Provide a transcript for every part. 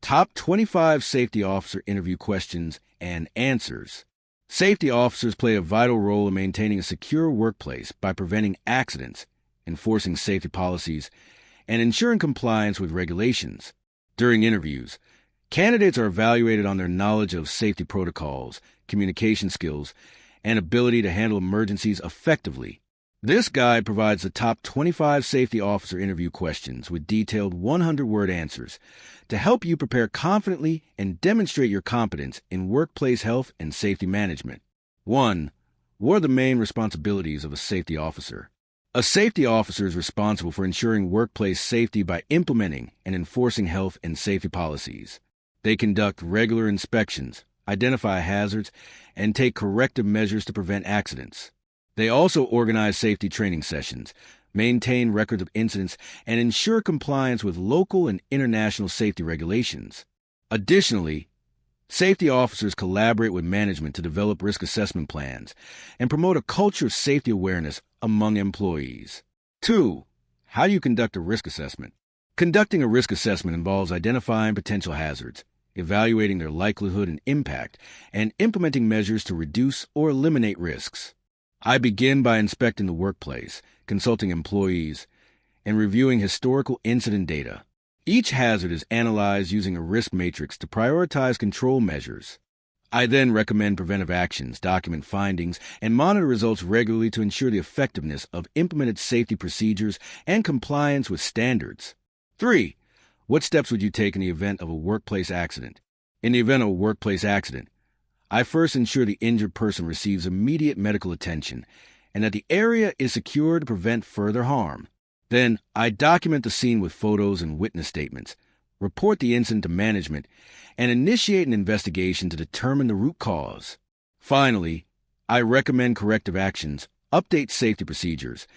Top 25 safety officer interview questions and answers. Safety officers play a vital role in maintaining a secure workplace by preventing accidents, enforcing safety policies, and ensuring compliance with regulations. During interviews, candidates are evaluated on their knowledge of safety protocols, communication skills, and ability to handle emergencies effectively. This guide provides the top 25 safety officer interview questions with detailed 100-word answers to help you prepare confidently and demonstrate your competence in workplace health and safety management. 1. What are the main responsibilities of a safety officer? A safety officer is responsible for ensuring workplace safety by implementing and enforcing health and safety policies. They conduct regular inspections, identify hazards, and take corrective measures to prevent accidents. They also organize safety training sessions, maintain records of incidents, and ensure compliance with local and international safety regulations. Additionally, safety officers collaborate with management to develop risk assessment plans and promote a culture of safety awareness among employees. 2. How do you conduct a risk assessment? Conducting a risk assessment involves identifying potential hazards, evaluating their likelihood and impact, and implementing measures to reduce or eliminate risks. I begin by inspecting the workplace, consulting employees, and reviewing historical incident data. Each hazard is analyzed using a risk matrix to prioritize control measures. I then recommend preventive actions, document findings, and monitor results regularly to ensure the effectiveness of implemented safety procedures and compliance with standards. 3. What steps would you take in the event of a workplace accident? In the event of a workplace accident, I first ensure the injured person receives immediate medical attention and that the area is secure to prevent further harm. Then, I document the scene with photos and witness statements, report the incident to management, and initiate an investigation to determine the root cause. Finally, I recommend corrective actions, update safety procedures,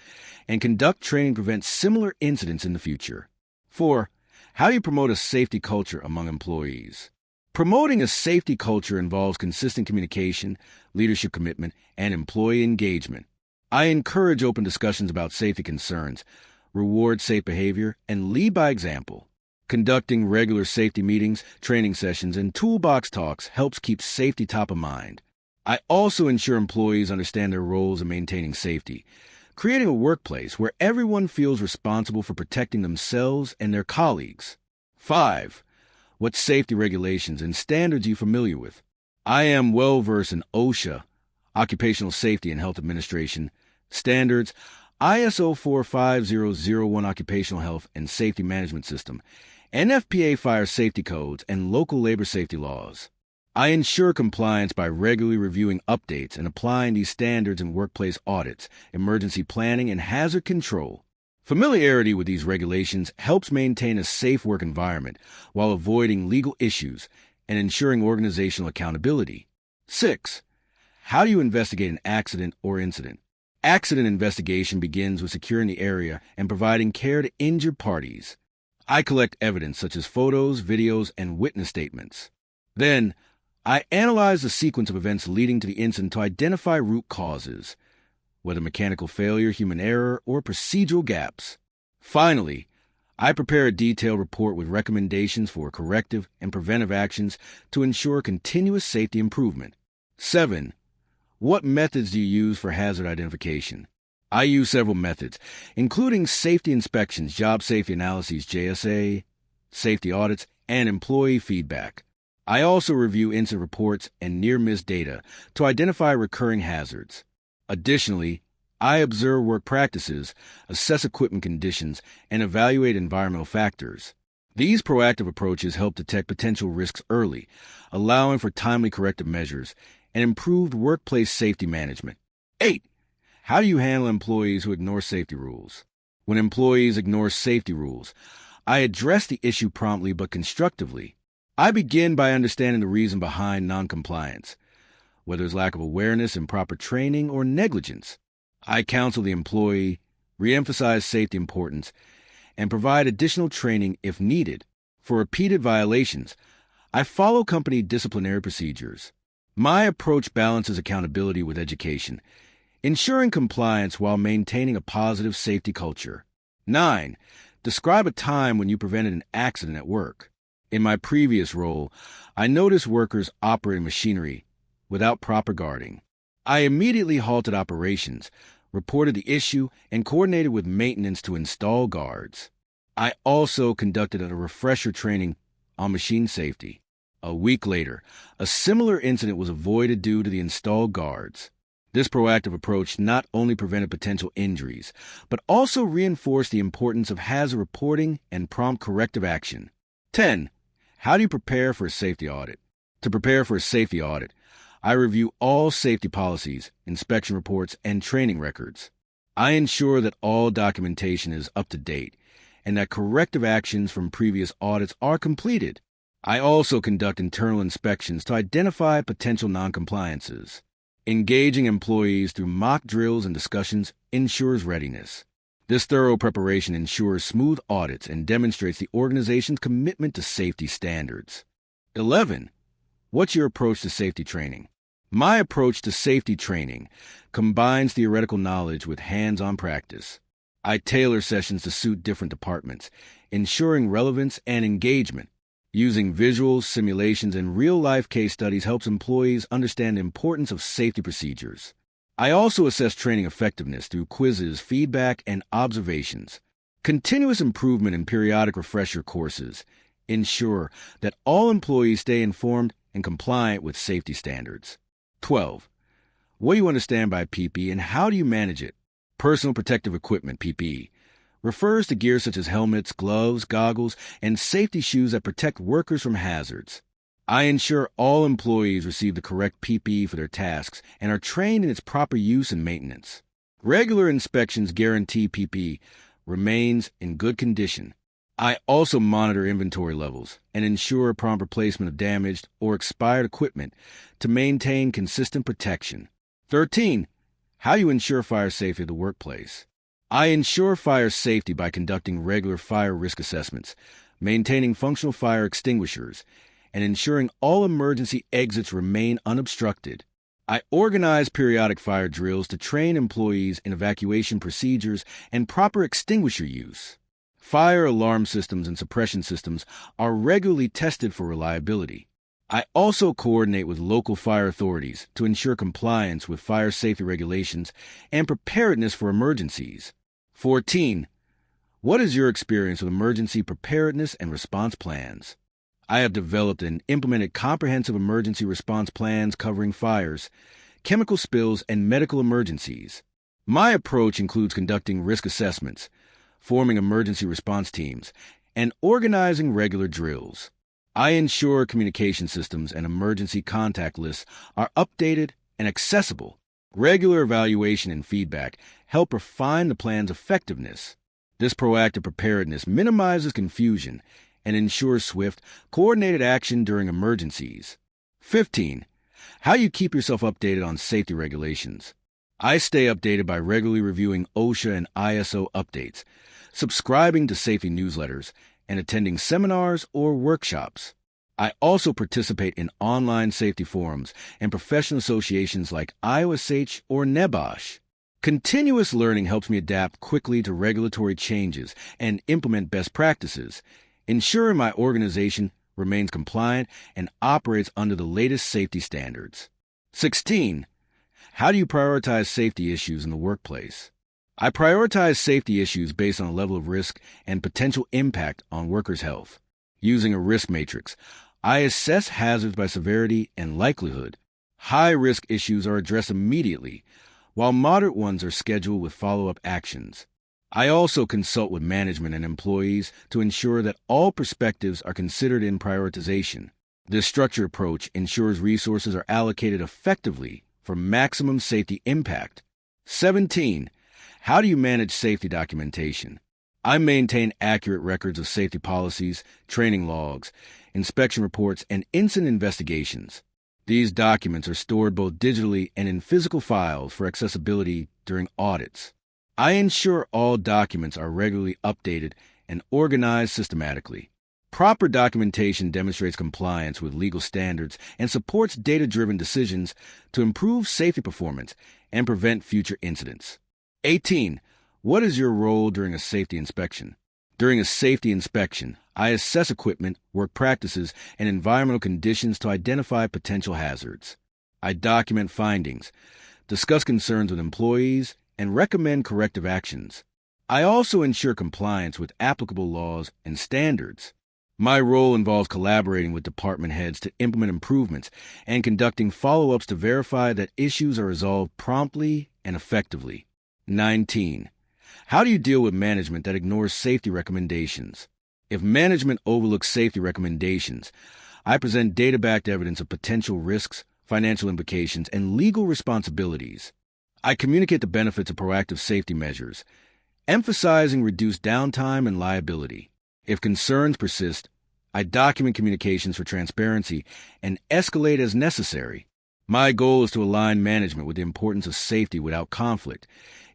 and conduct training to prevent similar incidents in the future. 4. How do you promote a safety culture among employees? Promoting a safety culture involves consistent communication, leadership commitment, and employee engagement. I encourage open discussions about safety concerns, reward safe behavior, and lead by example. Conducting regular safety meetings, training sessions, and toolbox talks helps keep safety top of mind. I also ensure employees understand their roles in maintaining safety, creating a workplace where everyone feels responsible for protecting themselves and their colleagues. 5. What safety regulations and standards are you familiar with? I am well versed in OSHA, Occupational Safety and Health Administration, standards, ISO 45001 Occupational Health and Safety Management System, NFPA Fire Safety Codes, and local labor safety laws. I ensure compliance by regularly reviewing updates and applying these standards in workplace audits, emergency planning, and hazard control. Familiarity with these regulations helps maintain a safe work environment while avoiding legal issues and ensuring organizational accountability. 6. How do you investigate an accident or incident? Accident investigation begins with securing the area and providing care to injured parties. I collect evidence such as photos, videos, and witness statements. Then, I analyze the sequence of events leading to the incident to identify root causes, whether mechanical failure, human error, or procedural gaps. Finally, I prepare a detailed report with recommendations for corrective and preventive actions to ensure continuous safety improvement. 7. What methods do you use for hazard identification? I use several methods, including safety inspections, job safety analyses, JSA, safety audits, and employee feedback. I also review incident reports and near-miss data to identify recurring hazards. Additionally, I observe work practices, assess equipment conditions, and evaluate environmental factors. These proactive approaches help detect potential risks early, allowing for timely corrective measures and improved workplace safety management. 8. How do you handle employees who ignore safety rules? When employees ignore safety rules, I address the issue promptly but constructively. I begin by understanding the reason behind noncompliance, whether it's lack of awareness, improper training, or negligence. I counsel the employee, reemphasize safety importance, and provide additional training if needed. For repeated violations, I follow company disciplinary procedures. My approach balances accountability with education, ensuring compliance while maintaining a positive safety culture. 9. Describe a time when you prevented an accident at work. In my previous role, I noticed workers operating machinery without proper guarding. I immediately halted operations, reported the issue, and coordinated with maintenance to install guards. I also conducted a refresher training on machine safety. A week later, a similar incident was avoided due to the installed guards. This proactive approach not only prevented potential injuries, but also reinforced the importance of hazard reporting and prompt corrective action. 10. How do you prepare for a safety audit? To prepare for a safety audit, I review all safety policies, inspection reports, and training records. I ensure that all documentation is up to date and that corrective actions from previous audits are completed. I also conduct internal inspections to identify potential noncompliances. Engaging employees through mock drills and discussions ensures readiness. This thorough preparation ensures smooth audits and demonstrates the organization's commitment to safety standards. 11. What's your approach to safety training? My approach to safety training combines theoretical knowledge with hands-on practice. I tailor sessions to suit different departments, ensuring relevance and engagement. Using visuals, simulations, and real-life case studies helps employees understand the importance of safety procedures. I also assess training effectiveness through quizzes, feedback, and observations. Continuous improvement and periodic refresher courses ensure that all employees stay informed and compliant with safety standards. 12. What do you understand by PPE and how do you manage it? Personal protective equipment, PPE, refers to gear such as helmets, gloves, goggles, and safety shoes that protect workers from hazards. I ensure all employees receive the correct PPE for their tasks and are trained in its proper use and maintenance. Regular inspections guarantee PPE remains in good condition. I also monitor inventory levels and ensure prompt replacement of damaged or expired equipment to maintain consistent protection. 13. How do you ensure fire safety at the workplace? I ensure fire safety by conducting regular fire risk assessments, maintaining functional fire extinguishers, and ensuring all emergency exits remain unobstructed. I organize periodic fire drills to train employees in evacuation procedures and proper extinguisher use. Fire alarm systems and suppression systems are regularly tested for reliability. I also coordinate with local fire authorities to ensure compliance with fire safety regulations and preparedness for emergencies. 14. What is your experience with emergency preparedness and response plans? I have developed and implemented comprehensive emergency response plans covering fires, chemical spills, and medical emergencies. My approach includes conducting risk assessments, forming emergency response teams, and organizing regular drills. I ensure communication systems and emergency contact lists are updated and accessible. Regular evaluation and feedback help refine the plan's effectiveness. This proactive preparedness minimizes confusion and ensures swift, coordinated action during emergencies. 15. How do you keep yourself updated on safety regulations? I stay updated by regularly reviewing OSHA and ISO updates, subscribing to safety newsletters, and attending seminars or workshops. I also participate in online safety forums and professional associations like IOSH or NEBOSH. Continuous learning helps me adapt quickly to regulatory changes and implement best practices, ensuring my organization remains compliant and operates under the latest safety standards. 16. How do you prioritize safety issues in the workplace? I prioritize safety issues based on a level of risk and potential impact on workers' health. Using a risk matrix, I assess hazards by severity and likelihood. High-risk issues are addressed immediately, while moderate ones are scheduled with follow-up actions. I also consult with management and employees to ensure that all perspectives are considered in prioritization. This structured approach ensures resources are allocated effectively for maximum safety impact. 17. How do you manage safety documentation? I maintain accurate records of safety policies, training logs, inspection reports, and incident investigations. These documents are stored both digitally and in physical files for accessibility during audits. I ensure all documents are regularly updated and organized systematically. Proper documentation demonstrates compliance with legal standards and supports data-driven decisions to improve safety performance and prevent future incidents. 18. What is your role during a safety inspection? During a safety inspection, I assess equipment, work practices, and environmental conditions to identify potential hazards. I document findings, discuss concerns with employees, and recommend corrective actions. I also ensure compliance with applicable laws and standards. My role involves collaborating with department heads to implement improvements and conducting follow-ups to verify that issues are resolved promptly and effectively. 19. How do you deal with management that ignores safety recommendations? If management overlooks safety recommendations, I present data-backed evidence of potential risks, financial implications, and legal responsibilities. I communicate the benefits of proactive safety measures, emphasizing reduced downtime and liability. If concerns persist, I document communications for transparency and escalate as necessary. My goal is to align management with the importance of safety without conflict,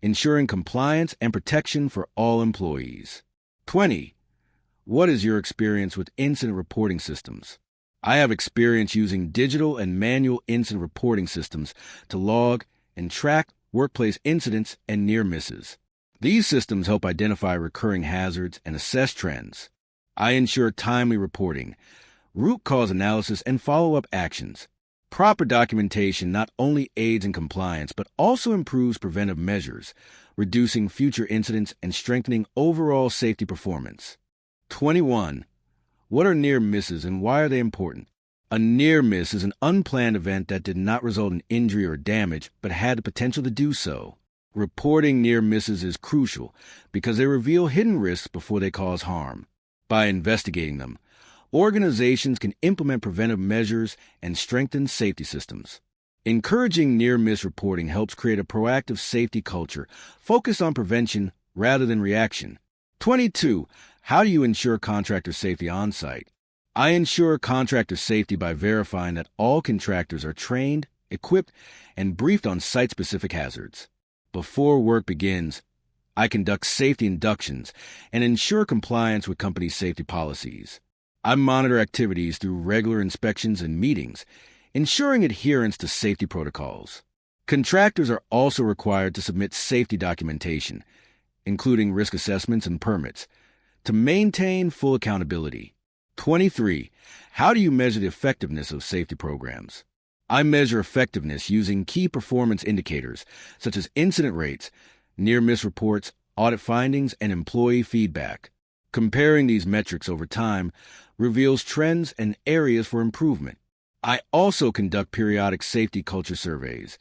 ensuring compliance and protection for all employees. 20. What is your experience with incident reporting systems? I have experience using digital and manual incident reporting systems to log and track workplace incidents and near misses. These systems help identify recurring hazards and assess trends. I ensure timely reporting, root cause analysis, and follow-up actions. Proper documentation not only aids in compliance but also improves preventive measures, reducing future incidents and strengthening overall safety performance. 21. What are near misses and why are they important? A near miss is an unplanned event that did not result in injury or damage but had the potential to do so. Reporting near misses is crucial because they reveal hidden risks before they cause harm. By investigating them, organizations can implement preventive measures and strengthen safety systems. Encouraging near-miss reporting helps create a proactive safety culture focused on prevention rather than reaction. 22. How do you ensure contractor safety on-site? I ensure contractor safety by verifying that all contractors are trained, equipped, and briefed on site-specific hazards. Before work begins, I conduct safety inductions and ensure compliance with company safety policies. I monitor activities through regular inspections and meetings, ensuring adherence to safety protocols. Contractors are also required to submit safety documentation, including risk assessments and permits, to maintain full accountability. 23. How do you measure the effectiveness of safety programs? I measure effectiveness using key performance indicators, such as incident rates, near-miss reports, audit findings, and employee feedback. Comparing these metrics over time reveals trends and areas for improvement. I also conduct periodic safety culture surveys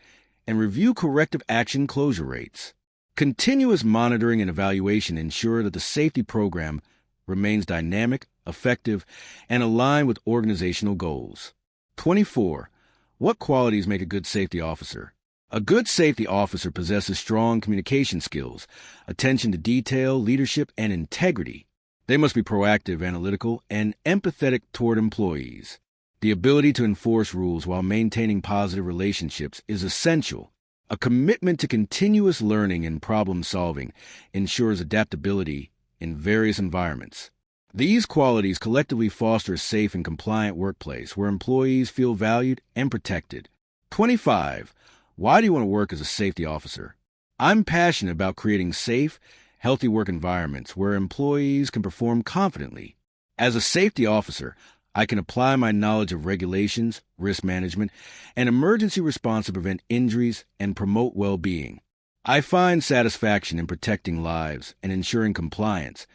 and review corrective action closure rates. Continuous monitoring and evaluation ensure that the safety program remains dynamic, effective, and aligned with organizational goals. 24. What qualities make a good safety officer? A good safety officer possesses strong communication skills, attention to detail, leadership, and integrity. They must be proactive, analytical, and empathetic toward employees. The ability to enforce rules while maintaining positive relationships is essential. A commitment to continuous learning and problem-solving ensures adaptability in various environments. These qualities collectively foster a safe and compliant workplace where employees feel valued and protected. 25. Why do you want to work as a safety officer? I'm passionate about creating safe, healthy work environments where employees can perform confidently. As a safety officer, I can apply my knowledge of regulations, risk management, and emergency response to prevent injuries and promote well-being. I find satisfaction in protecting lives and ensuring compliance,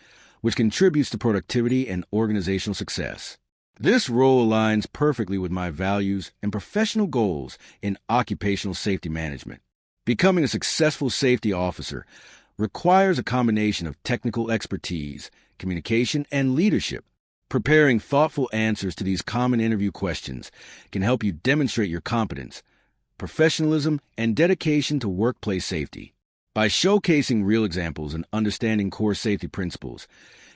which contributes to productivity and organizational success. This role aligns perfectly with my values and professional goals in occupational safety management. Becoming a successful safety officer requires a combination of technical expertise, communication, and leadership. Preparing thoughtful answers to these common interview questions can help you demonstrate your competence, professionalism, and dedication to workplace safety. By showcasing real examples and understanding core safety principles,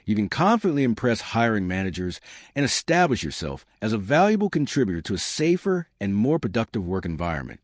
you can confidently impress hiring managers and establish yourself as a valuable contributor to a safer and more productive work environment.